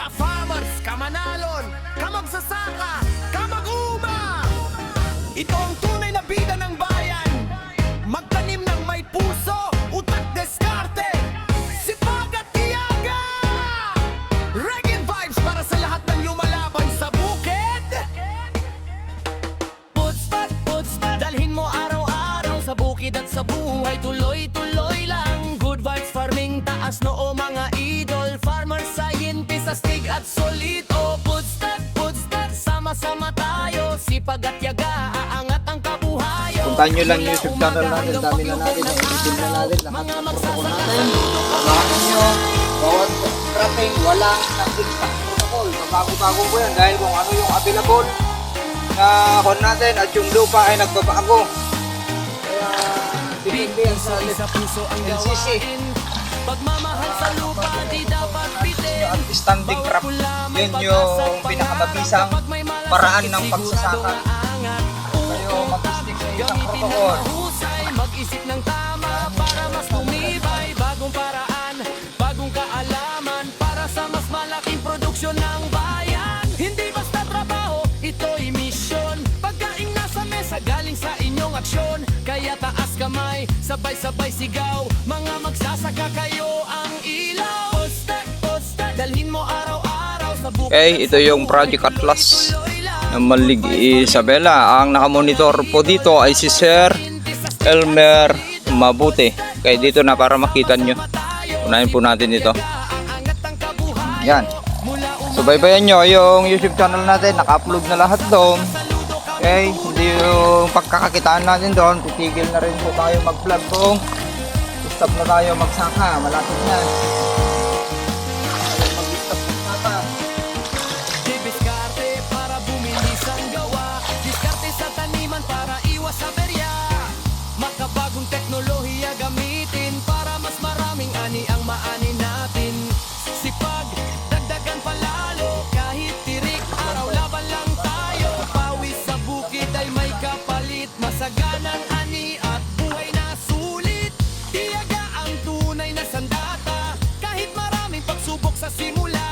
Ka-farmers, ka-manalon, ka-magsasaka, ka-mag-uma. Ito ang tunay na bida ng bayan. Magtanim ng may puso, utak, diskarte, sipag at tiyaga. Reggae vibes para sa lahat ng lumalaban sa bukid. Puts-pat, dalhin mo araw-araw sa bukid at sa buhay. Tuloy-tuloy lang. Good vibes farming, taas noo mga idol. Farmer, scientist, astig at solid. O puts-pat, sama-sama tayo. Sipag at yaga, aangat ang kabuhayo. Puntahan nyo lang yung YouTube channel natin. Dami na natin, na-editin na natin. Lahat ng protocol natin. Samahan nyo. Bawat scrapping, walang nag-exact protocol. Bago-bago po yan dahil kung ano yung available na kon natin at yung lupa ay nagbabago. Kaya depende yan sa puso ang LCC. Pagmamahal sa lupa di dapat bitin. At standing crop, yun yung pinakamabisang paraan ng pagsasaka. Kayo mag-stick sa isang protocol. Mag-isip ng tama para mas tumibay. Bagong paraan, bagong kaalaman para sa mas malaking produksyon ng bayan. Hindi basta trabaho, ito'y misyon. Pagkaing nasa mesa galing sa inyong aksyon. Kaya taas kamay, sabay-sabay sigaw. Mga magsasaka kayo ang ilaw. Posta, dalhin mo araw-araw sa bukid. Okay, ito yung Project Atlas ng Malig Isabela. Ang nakamonitor po dito ay si Sir Elmer Mabuti. Kaya dito na para makita nyo. Unahin po natin ito. Yan. So baybayan nyo yung YouTube channel natin. Naka-upload na lahat doon. Okay, hindi yung pagkakakitaan natin doon. Titigil na rin po tayo mag-vlog kung stop na tayo magsaka. Malapit na. Mag-stop na tayo. Diskarte para bumilis ang gawa. Diskarte sa taniman para iwas sa berya. Makabagong teknolohiya gamitin para mas maraming ani ang maani natin. Sipag, dagdagan palalo. Kahit tirik, araw laban lang tayo. Pawis sa bukid ay may kapalit. Masaganang ani at buhay na sulit. Tiyaga ang tunay na sandata. Kahit maraming pagsubok sa simula.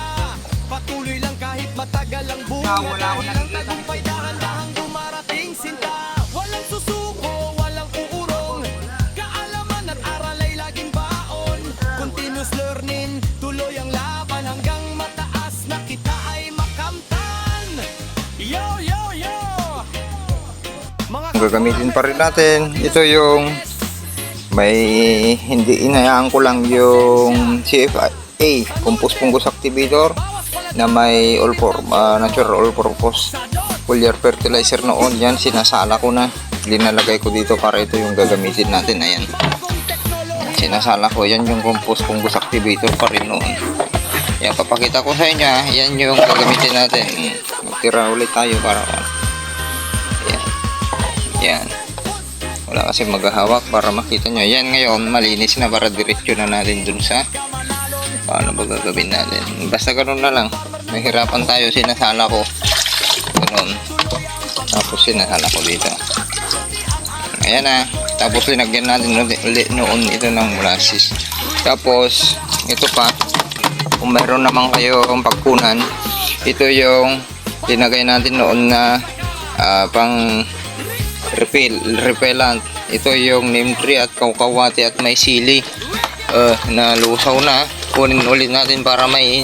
Patuloy lang kahit matagal ang bunga. Wala ko Dahil ang tagumpay dahan-dahang dumarating sinta. Walang susuko, walang uurong. Kaalaman at aral ay laging baon. Continuous learning, tuloy ang laban hanggang mataas na kita ay makamtan. Yo, yo, yo! Mga Gagamitin pa rin natin. Ito yung may hindi inayaan ko lang yung CFA Compost Fungus Activator na may natural all-purpose foliar fertilizer noon. Yan, sinasala ko na. Linalagay ko dito para ito yung gagamitin natin. Ayan. Sinasala ko. Yan yung Compost Fungus Activator pa rin noon. Yan, papakita ko sa inyo. Yan yung gagamitin natin. Magtira ulit tayo para yan. Yan. Wala kasi maghahawak para makita nyo. Yan ngayon, malinis na para diretsyo na natin dun sa paano ba gagawin natin. Basta ganun na lang. Nahirapan tayo, sinasala ko. Ganun. Tapos sinasala ko dito. Ayan na. Tapos linagyan natin ulit noon ito ng molasses. Tapos, ito pa. Kung mayroon naman kayo ang pagkunan, ito yung linagay natin noon na pang repellent. Ito yung neem tree at kawkawati at may sili na lusaw na. Kunin ulit natin para may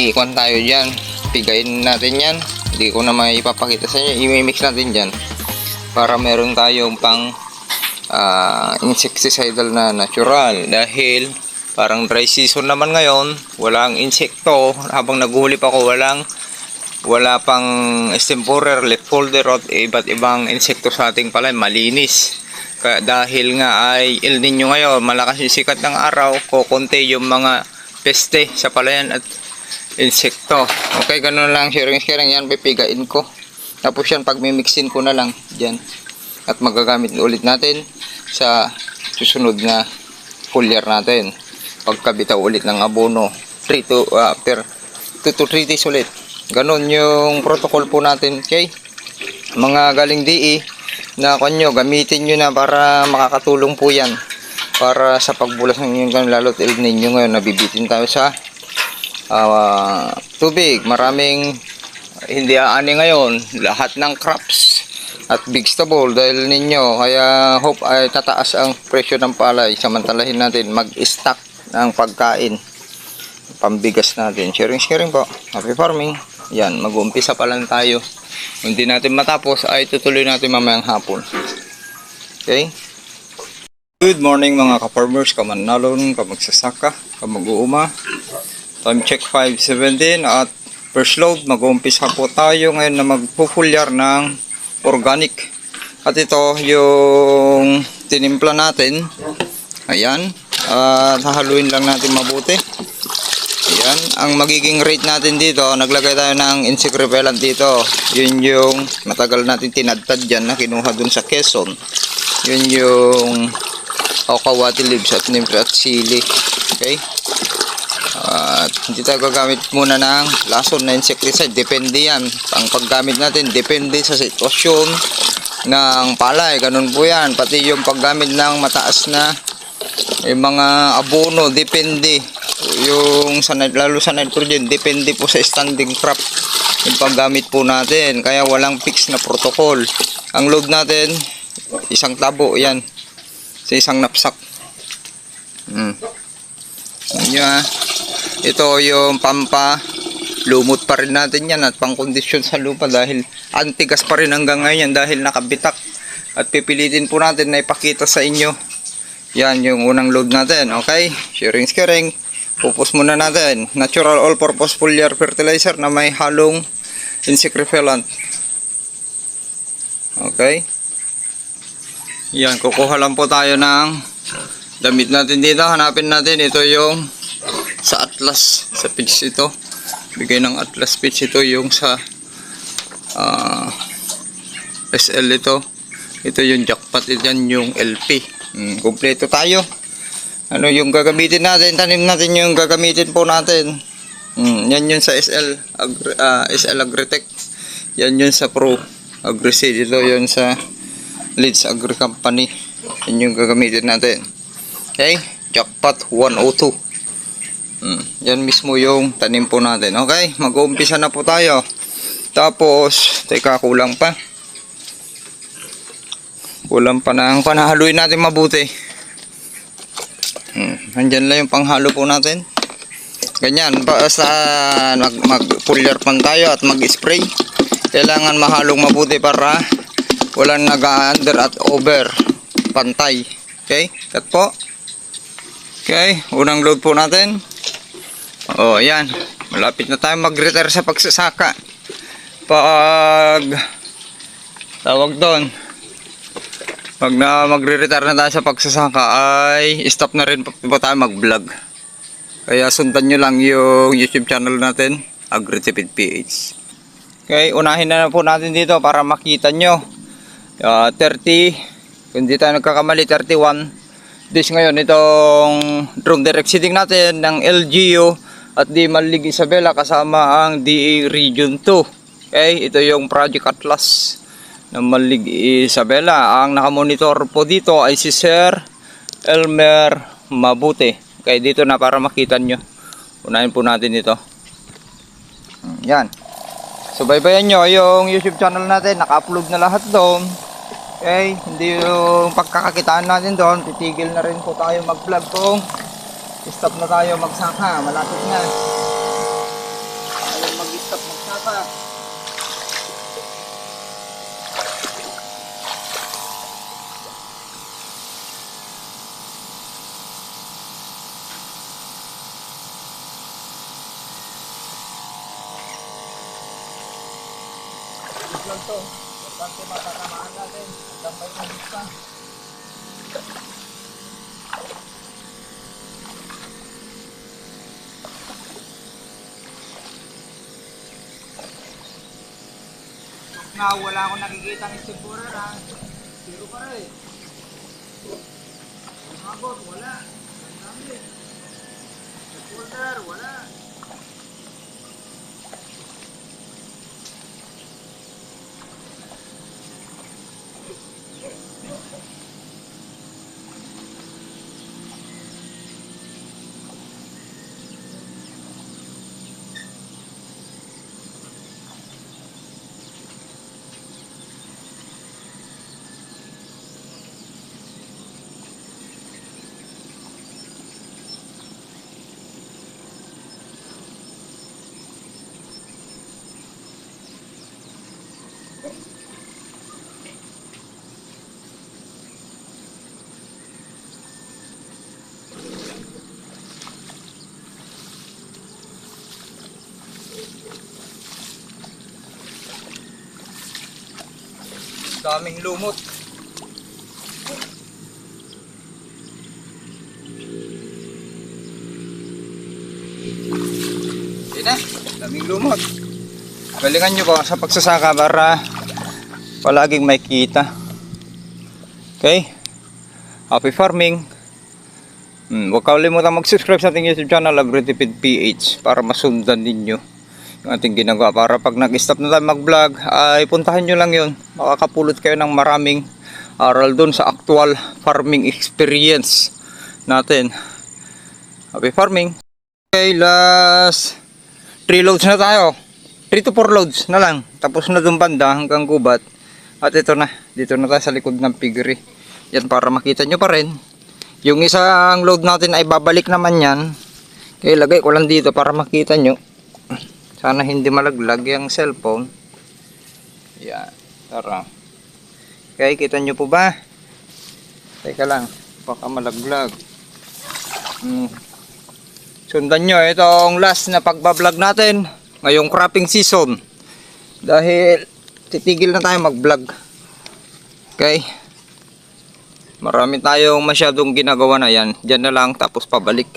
ikon tayo dyan. Pigayin natin yan. Hindi ko na maipapakita sa inyo. I-mix natin dyan para meron tayong pang insecticidal na natural. Dahil parang dry season naman ngayon, walang insekto. Habang naghuli pa ako, wala pang extemporer, leaf folder at iba't ibang insekto sa ating palay. Malinis. Dahil nga ay El Nino ngayon, malakas yung sikat ng araw, kukunti yung mga peste sa palayan at insekto. Okay, ganun lang, sharing yan, pipigain ko. Tapos yan, pag mimixin ko na lang dyan. At magagamit ulit natin sa susunod na foliar natin. Pagkabitaw ulit ng abono, 2 to 3 days ulit. Ganun yung protocol po natin, okay? Mga galing DE, na kanyo, gamitin nyo na para makakatulong po yan para sa pagbulas ng inyong lalo't El Nino ngayon. Nabibitin tayo sa tubig. Maraming hindi aani ngayon. Lahat ng crops at vegetable dahil ninyo. Kaya hope ay tataas ang presyo ng palay. Samantalahin natin mag-stock ng pagkain. Pambigas natin. Sharing po. Happy farming. Yan, mag-uumpisa pa lang tayo. Kung hindi natin matapos ay tutuloy natin mamayang hapon. Okay? Good morning mga ka-farmers, kamanalon, kamagsasaka, kamag-uuma. Time check 5:17 at first load, mag-uumpisa po tayo ngayon na magpupulyar ng organic. At ito yung tinimpla natin. Ayan. Hahaluin lang natin mabuti. Ayan. Ang magiging rate natin dito, naglagay tayo ng insect repellent dito. Yun yung matagal natin tinadtad dyan na kinuha dun sa Quezon. Yun yung kawati leaves at nymph at sili. Okay? At hindi tayo gagamit muna ng lason na insecticide. Depende yan. Ang paggamit natin, depende sa sitwasyon ng palay. Ganun po yan. Pati yung paggamit ng mataas na yung mga abono, depende. Yung lalo sa nitrogen, depende po sa standing crop yung paggamit po natin. Kaya walang fixed na protocol. Ang load natin, isang tabo yan. Sa isang knapsack. Ito yung lumot pa rin natin yan at pang-kondisyon sa lupa dahil antigas pa rin hanggang ngayon dahil nakabitak. At pipilitin po natin na ipakita sa inyo. Yan yung unang load natin. Okay? Sharing. Pupus muna natin. Natural all-purpose foliar fertilizer na may halong insect repellent. Okay? Yan, kukuha lang po tayo ng damit natin dito. Hanapin natin, ito yung sa Atlas, sa page ito. Bigay ng Atlas page ito yung sa SL ito. Ito yung jackpot, yan yung LP. Kompleto tayo. Ano yung gagamitin natin? Tanim natin yung gagamitin po natin. Yan yun sa SL Agritech. Yan yun sa Pro Agriseed. Ito yun sa Leeds Agri Company. Yan yung gagamitin natin. Okay? Jackpot 102. Yan mismo yung tanim po natin. Okay? Mag-uumpisa na po tayo. Tapos, teka, kulang pa. Kulang pa ng panahaluin natin mabuti. Nandyan lang yung panghalo po natin. Ganyan. Basta mag-puller pan tayo at mag-spray. Kailangan mahalong mabuti para walang nag-under at over. Pantay. Okay? Cut po. Okay. Unang load po natin. Oh, yan. Malapit na tayo mag-retire sa pagsasaka. Tawag doon. Pag na magre-retire na tayo sa pagsasaka ay stop na rin po tayo mag-vlog. Kaya sundan nyo lang yung YouTube channel natin, Agritipid PH. Okay. Unahin na po natin dito para makita nyo. 30, kung di tayo nagkakamali, 31 days ngayon itong drone direct seeding natin ng LGU at di Malig Isabela kasama ang DA Region 2. Okay, ito yung Project Atlas ng Malig Isabela. Ang nakamonitor po dito ay si Sir Elmer Mabute. Okay, dito na para makita nyo. Unahin po natin ito. Yan. Subaybayan nyo yung YouTube channel natin. Naka-upload na lahat doon. Okay, hindi yung pagkakakitaan natin doon, titigil na rin po tayo mag-vlog kung stop na tayo magsaka, malapit na tayo mag-stop magsaka. Vlog to, importante matatamaan natin. Tambay ng lista. Na wala akong nakikita ng sigura na zero pa rin. Umabot, wala. Ang dami. Supporter, wala. daming lumot. Yun na, daming lumot. Galingan nyo ba sa pagsasaka para palaging may kita. Okay? Happy farming. Huwag kalimutan mag-subscribe sa ating YouTube channel, AgriTipid PH, para masundan ninyo yung ating ginagawa. Para pag nag-stop na tayo mag-vlog, ay puntahan nyo lang yun. Makakapulot kayo ng maraming aral dun sa actual farming experience natin. Happy farming. Okay, last 3 loads na tayo. 3 to 4 loads na lang. Tapos na dun banda hanggang gubat. At ito na, dito na tayo sa likod ng piggery. Yan, para makita nyo pa rin. Yung isang load natin ay babalik naman yan. Kaya lagay ko lang dito para makita nyo. Sana hindi malaglag yung cellphone. Yan, tara. Okay, kita nyo po ba? Teka lang, baka malaglag. Sundan nyo, itong last na pagbablog natin ngayong cropping season. Dahil titigil na tayo mag-vlog. Okay? Marami tayong masyadong ginagawa na yan. Diyan na lang, tapos pabalik.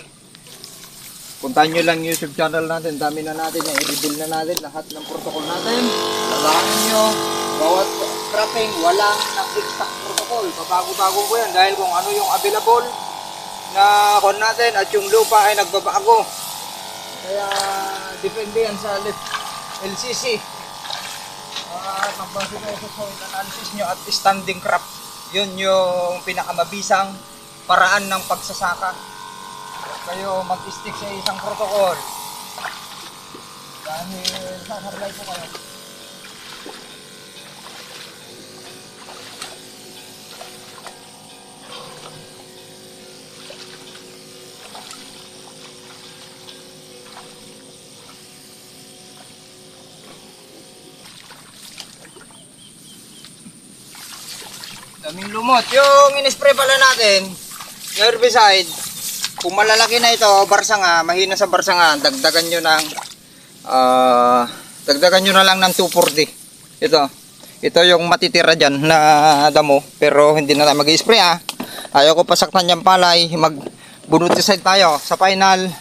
Puntahan nyo lang YouTube channel natin. Dami na natin. I-reveal na natin lahat ng protocol natin. Lalakain nyo. Bawat cropping, walang nag-exact protocol. Pabago-bago ko yan. Dahil kung ano yung available na kon natin at yung lupa ay nagbabago. Kaya depende yan sa LCC. Pagbase kayo sa soil analysis nyo at standing crop. Yun yung pinakamabisang paraan ng pagsasaka. Kayo mag-stick sa isang protocol. Dahil sasablay po kayo. Daming lumot. Yung in-spray pala natin, herbicide, kung malalaki na ito, barsanga, mahina sa barsanga, dagdagan nyo na lang ng 240. Ito yung matitira dyan na damo, pero hindi na tayo mag-spray Ayaw ko pasaktan yung palay, mag-bunuticide tayo. Sa final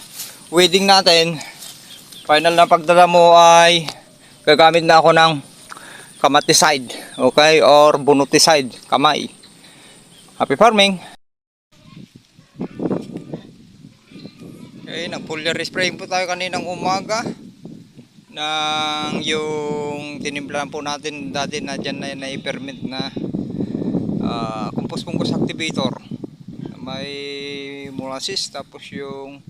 weeding natin, final na pagdadamo ay gagamit na ako ng kamaticide, okay, or bunuticide, kamay. Happy farming. Okay, nag-foliar spraying po tayo kaninang umaga ng yung tinimplahan po natin dati na dyan na i-permit na compost fungus activator. May molasses, tapos yung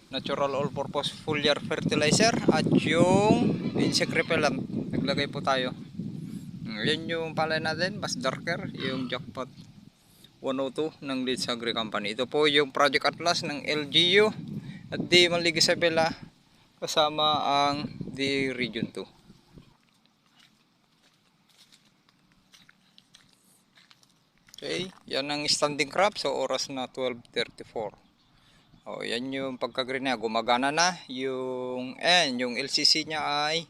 natural all-purpose foliar fertilizer at yung insect repellent. Naglagay po tayo. Yan yung palay natin, mas darker, yung Jackpot 102 ng Leeds Agri Company. Ito po yung Project Atlas ng LGU at di Manlig Isabela, kasama ang di Region 2. Okay, yan ang standing crop sa oras na 12:34. Yan yung pagka-green na, gumagana na. Yung LCC niya ay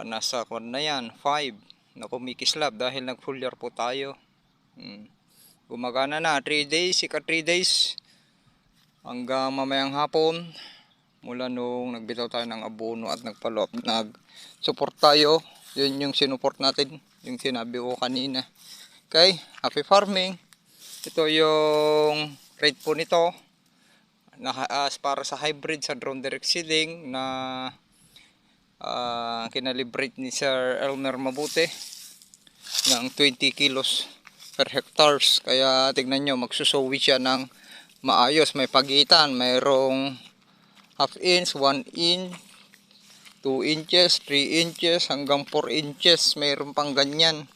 nasa kwan na yan, 5 na kumikislab dahil nag-foliar po tayo. Gumagana na 3 days, ika 3 days hanggang mamayang hapon mula nung nagbitaw tayo ng abono at nag-follow up, nag-support tayo. Yun yung sinuport natin, yung sinabi ko kanina. Okay, happy farming. Ito yung rate po nito para sa hybrid sa drone direct seeding na kinalibrate ni Sir Elmer Mabuti ng 20 kilos per hectares. Kaya tignan nyo, magsusuwi siya ng maayos, may pagitan, mayroong half inch, 1 inch, 2 inches, 3 inches hanggang 4 inches, mayroon pang ganyan.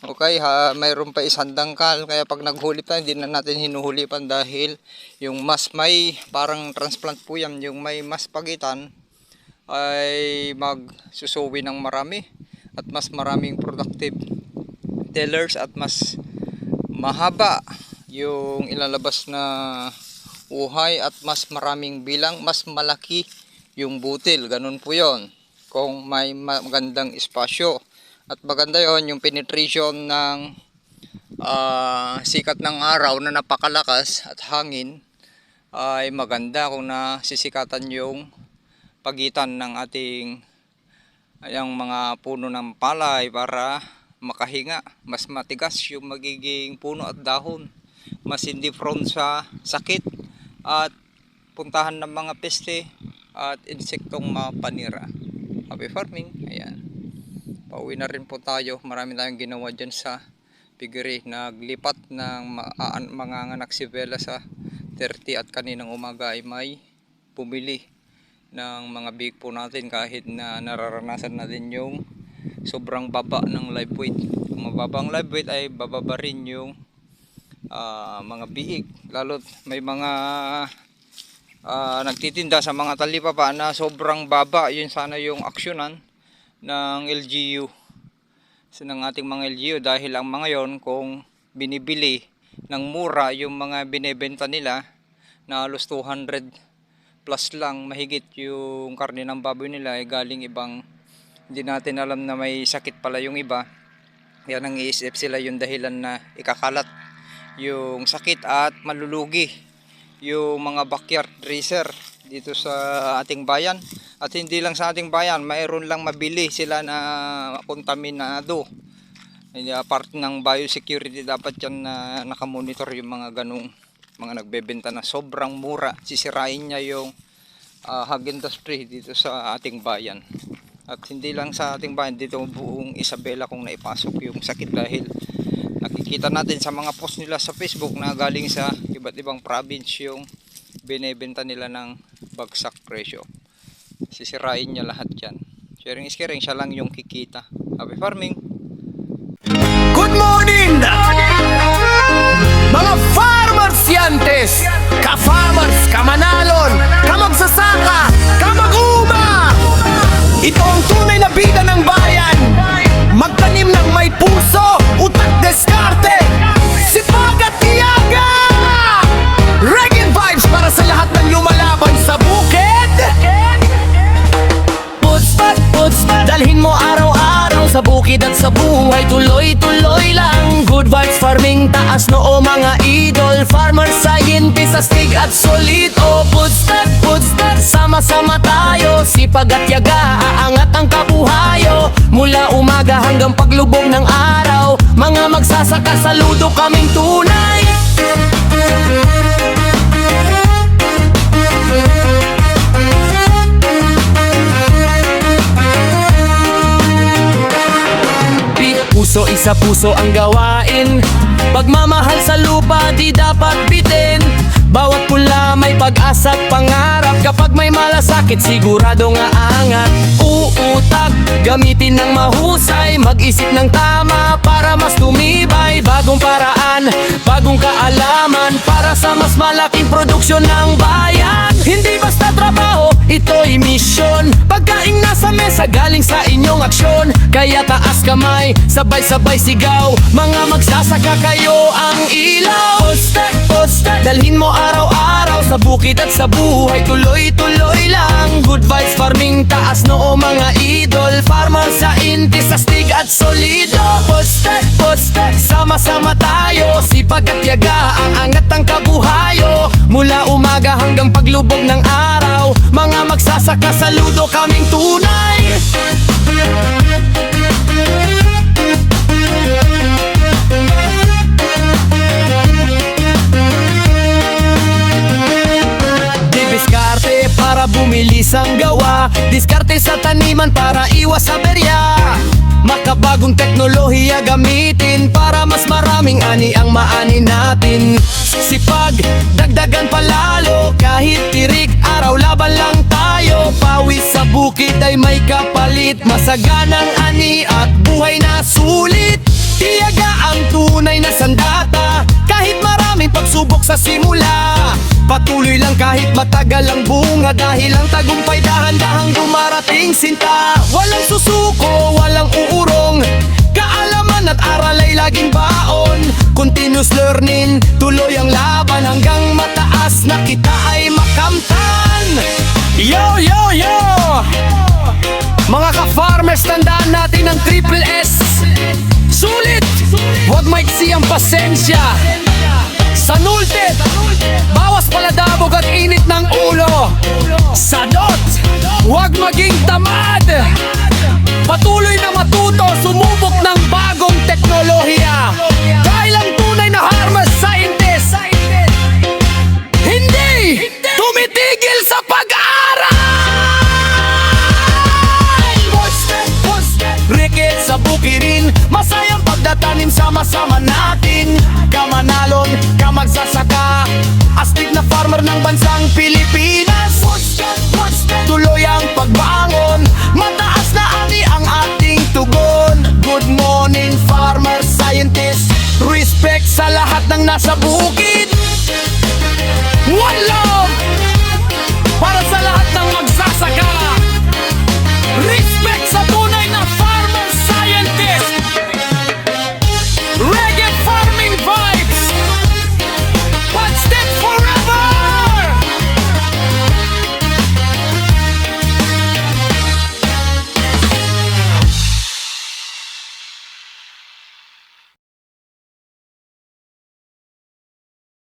Okay, mayroon pa isang dangkal, kaya pag naghuli tayo hindi na natin hinuhulipan dahil yung mas may parang transplant po yan, yung may mas pagitan ay magsusuwi ng marami at mas maraming productive tillers at mas mahaba yung ilalabas na uhay at mas maraming bilang, mas malaki yung butil. Ganun po yon kung may magandang espasyo At maganda yon yung penetration ng sikat ng araw na napakalakas at hangin ay maganda kung nasisikatan yung pagitan ng ating yung mga puno ng palay para makahinga. Mas matigas yung magiging puno at dahon, mas hindi prone sa sakit at puntahan ng mga peste at insektong mapanira. Happy farming. Ayan, pauwi na rin po tayo. Marami tayong ginawa dyan sa piggery. Naglipat ng mga anak si Bella sa 30 at kaninang umaga ay may pumili ng mga big po natin kahit na nararanasan natin yung sobrang baba ng live weight. Kung mababa ang live weight ay bababa rin yung mga biik. Lalo't may mga nagtitinda sa mga talipapa na sobrang baba. Yun sana yung aksyonan ng LGU ng ating mga LGU, dahil ang mga yon kung binibili ng mura yung mga binebenta nila na halos 200 plus lang mahigit yung karne ng baboy nila ay galing ibang, hindi natin alam na may sakit pala yung iba. Yan ang iisip sila yung dahilan na ikakalat yung sakit at malulugi yung mga backyard racer dito sa ating bayan. At hindi lang sa ating bayan, mayroon lang mabili sila na kontaminado. Part ng biosecurity dapat yan na nakamonitor yung mga ganong mga nagbebenta na sobrang mura. Sisirain niya yung hog industry dito sa ating bayan. At hindi lang sa ating bayan, dito buong Isabela kung naipasok yung sakit, dahil nakikita natin sa mga post nila sa Facebook na galing sa iba't ibang province yung binebenta nila ng bagsak presyo. Sisirain niya lahat yan. Sharing is caring, siya lang yung kikita. Happy farming! Good morning! Mga farmers yantes, ka-farmers, kamanalon, kamagsasaka, kamag-uma! Ito ang tunay na bida ng bayan. Magtanim ng may puso, utak, deskarte, sipag at tiyaga! Reggae vibes para sa lahat ng lumalaban sa bukid. Putspat, dalhin mo araw-araw sa bukid at sa buhay. Tuloy-tuloy lang. Good vibes farming, taas noo mga idol. Farmer scientist, astig at solid. O putspat, sama-sama tayo. Sipag at yaga, aangat ang kabuhayo. Mula umaga hanggang paglubog ng araw, mga magsasaka, saludo kaming tunay. Puso, isa puso ang gawain. Pagmamahal sa lupa di dapat bitin. Bawat pula may pag-asa at pangarap. Kapag may malasakit sigurado nga angat. Uutak, gamitin ng mahusay. Mag-isip ng tama para mas tumibay. Bagong paraan, bagong kaalaman para sa mas malaking produksyon ng bayan. Hindi basta trabaho, ito'y misyon. Pagkaing nasa mesa galing sa inyong aksyon. Kaya taas kamay, sabay-sabay sigaw. Mga magsasaka kayo ang ilaw. Postek, dalhin mo araw-araw sa bukid at sa buhay. Tuloy-tuloy lang. Good vibes farming, taas noo mga idol. Farmer scientist, astig at solido. Postek, sama-sama tayo. Sipag at yaga, ang angat ang kabuhayo. Mula umaga hanggang paglubog ng araw, mga magsasaka, saludo kaming tunay. Diskarte para bumilis ang gawa. Diskarte sa taniman para iwas sa berya. Makabagong teknolohiya gamitin para mas maraming ani ang maani natin. Sipag, dagdagan palalo. Kahit tirik, araw laban lang tayo. Pawis sa bukid ay may kapalit. Masaganang ani at buhay na sulit. Tiyaga ang tunay na sandata. Kahit maraming pagsubok sa simula, patuloy lang kahit matagal ang bunga. Dahil ang tagumpay dahan-dahang dumarating sinta. Walang susuko, walang uurong. Kaalaman at aral ay laging baon. Continuous learning, tuloy ang laban hanggang mataas na kita ay makamtan. Yo! Mga ka-farmer, farmers, tandaan natin ang triple S. Sulit, huwag maiksi ang pasensya. Sanulted, bawas paladabog at init ng ulo. Sadot, huwag maging tamad. Patuloy na matuto, sumubok ng bagong teknolohiya. Dahil ang tunay na harvest scientist hindi tumitigil sa pag-aaral. Rikit sa bukirin, masayang pagdatanim, sama-sama natin. Kamanalon, kamagsasaka, astig na farmer ng bansang Pilipinas. Tuloy ang pagbangon, mataas na ani ang ating tugon. Good morning farmer scientist, respect sa lahat ng nasa bukid. One love!